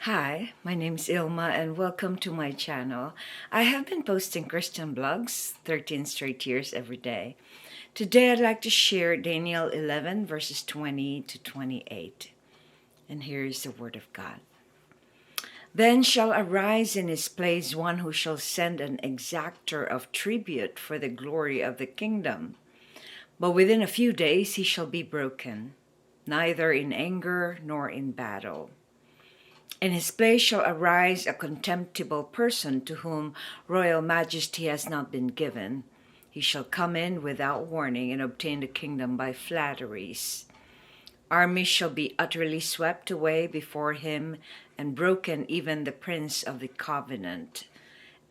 Hi, my name is Ilma and welcome to my channel. I have been posting Christian blogs 13 straight years every day. Today I'd like to share Daniel 11 verses 20 to 28. And here is the word of God. Then shall arise in his place one who shall send an exactor of tribute for the glory of the kingdom. But within a few days he shall be broken, neither in anger nor in battle. In his place shall arise a contemptible person to whom royal majesty has not been given. He shall come in without warning and obtain the kingdom by flatteries. Armies shall be utterly swept away before him, and broken even the prince of the covenant.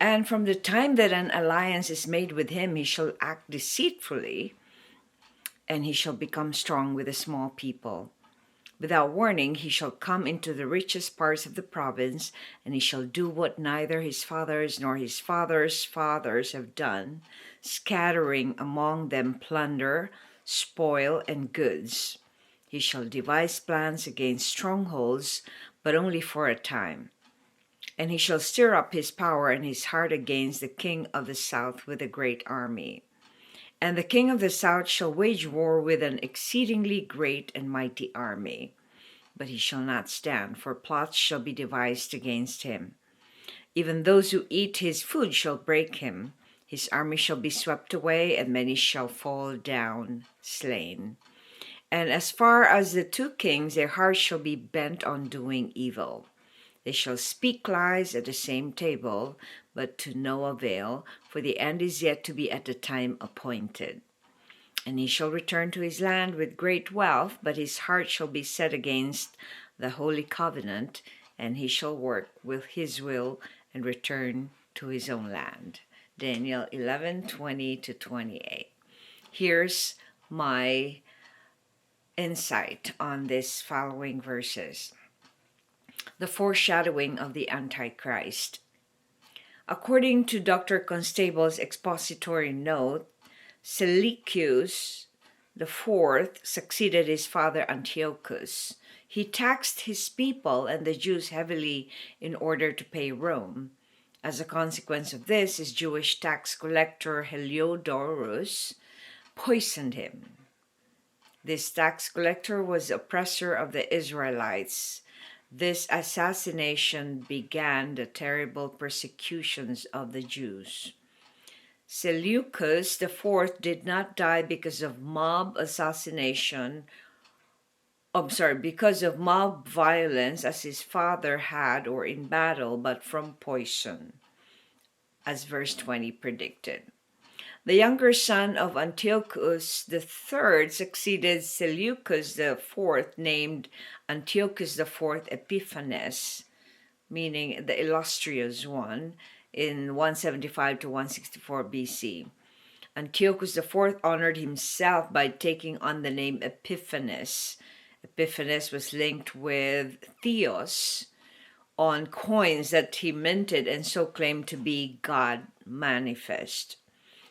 And from the time that an alliance is made with him, he shall act deceitfully, and he shall become strong with a small people. Without warning, he shall come into the richest parts of the province, and he shall do what neither his fathers nor his fathers' fathers have done, scattering among them plunder, spoil, and goods. He shall devise plans against strongholds, but only for a time. And he shall stir up his power and his heart against the king of the south with a great army. And the king of the south shall wage war with an exceedingly great and mighty army. But he shall not stand, for plots shall be devised against him. Even those who eat his food shall break him. His army shall be swept away, and many shall fall down slain. And as far as the two kings, their hearts shall be bent on doing evil. They shall speak lies at the same table, but to no avail, for the end is yet to be at the time appointed. And he shall return to his land with great wealth, but his heart shall be set against the holy covenant, and he shall work with his will and return to his own land. Daniel 11:20 to 28. Here's my insight on these following verses. The foreshadowing of the Antichrist. According to Dr. Constable's expository note, Seleucus IV succeeded his father Antiochus. He taxed his people and the Jews heavily in order to pay Rome. As a consequence of this, his Jewish tax collector Heliodorus poisoned him. This tax collector was the oppressor of the Israelites. This assassination began the terrible persecutions of the Jews. Seleucus IV did not die because of mob violence as his father had or in battle, but from poison, as verse 20 predicted. The younger son of Antiochus III succeeded Seleucus IV, named Antiochus IV Epiphanes, meaning the illustrious one, in 175 to 164 BC. Antiochus IV honored himself by taking on the name Epiphanes. Epiphanes was linked with Theos on coins that he minted and so claimed to be God manifest.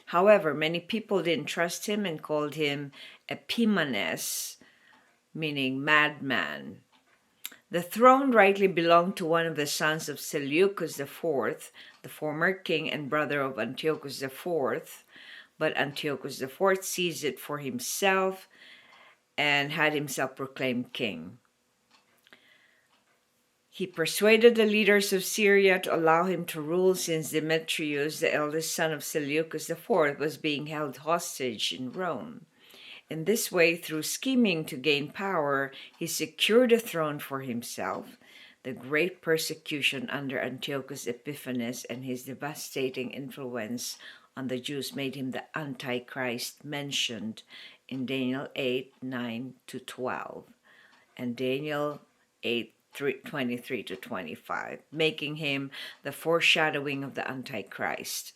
However, many people didn't trust him and called him Epimanes, meaning madman. The throne rightly belonged to one of the sons of Seleucus IV, the former king and brother of Antiochus IV, but Antiochus IV seized it for himself and had himself proclaimed king. He persuaded the leaders of Syria to allow him to rule since Demetrius, the eldest son of Seleucus IV, was being held hostage in Rome. In this way, through scheming to gain power, he secured a throne for himself. The great persecution under Antiochus Epiphanes and his devastating influence on the Jews made him the Antichrist mentioned in Daniel 8:9 to 12 and Daniel 8:23 to 25, making him the foreshadowing of the Antichrist.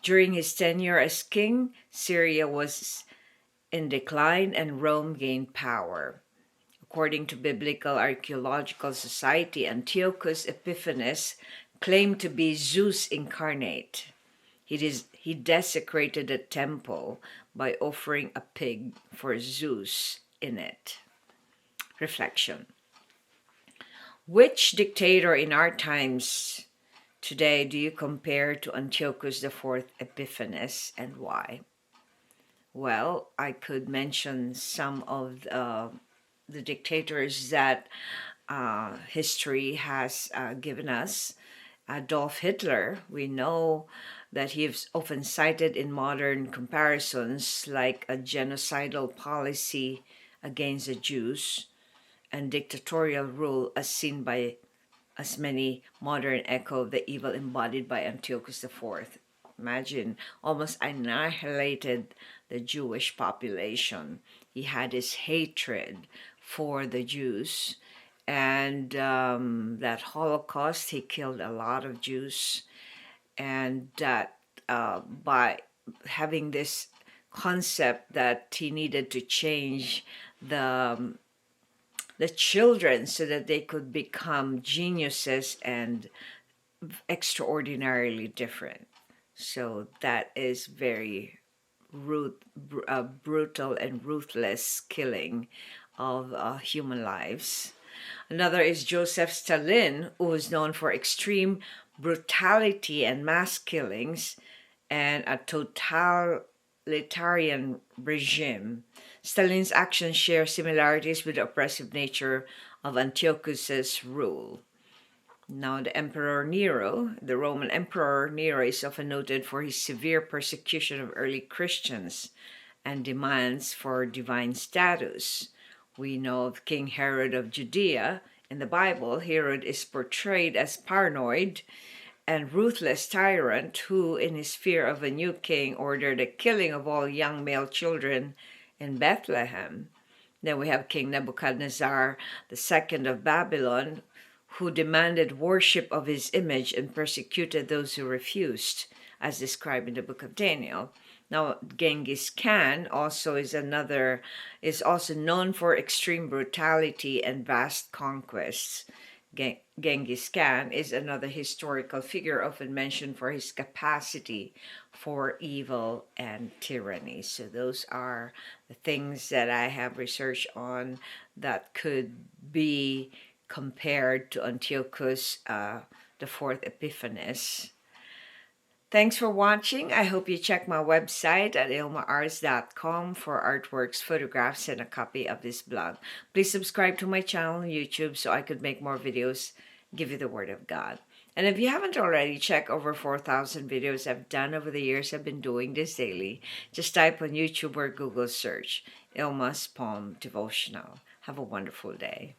During his tenure as king, Syria was in decline and Rome gained power. According to Biblical Archaeological Society, Antiochus Epiphanes claimed to be Zeus incarnate. He desecrated a temple by offering a pig for Zeus in it. Reflection. Which dictator in our times today do you compare to Antiochus IV Epiphanes, and why? Well, I could mention some of the dictators that history has given us. Adolf Hitler, we know that he is often cited in modern comparisons like a genocidal policy against the Jews and dictatorial rule as seen by as many modern echo of the evil embodied by Antiochus IV. Imagine, almost annihilated the Jewish population. He had his hatred for the Jews, and that Holocaust, he killed a lot of Jews, and that by having this concept that he needed to change the the children so that they could become geniuses and extraordinarily different. So that is very brutal and ruthless killing of human lives. Another is Joseph Stalin, who is known for extreme brutality and mass killings and a totalitarian regime. Stalin's actions share similarities with the oppressive nature of Antiochus's rule. Now, the Emperor Nero, the Roman Emperor Nero, is often noted for his severe persecution of early Christians and demands for divine status. We know of King Herod of Judea. In the Bible, Herod is portrayed as paranoid and ruthless tyrant who, in his fear of a new king, ordered the killing of all young male children in Bethlehem. Then we have King Nebuchadnezzar II of Babylon, who demanded worship of his image and persecuted those who refused, as described in the book of Daniel. Now, Genghis Khan is also known for extreme brutality and vast conquests. Genghis Khan is another historical figure often mentioned for his capacity for evil and tyranny. So those are the things that I have researched on that could be compared to Antiochus the Fourth Epiphanes. Thanks for watching. I hope you check my website at ILMA'S.com for artworks, photographs, and a copy of this blog. Please subscribe to my channel on YouTube so I could make more videos, give you the Word of God. And if you haven't already, check over 4,000 videos I've done over the years. I've been doing this daily. Just type on YouTube or Google search ILMA'S Poem Devotional. Have a wonderful day.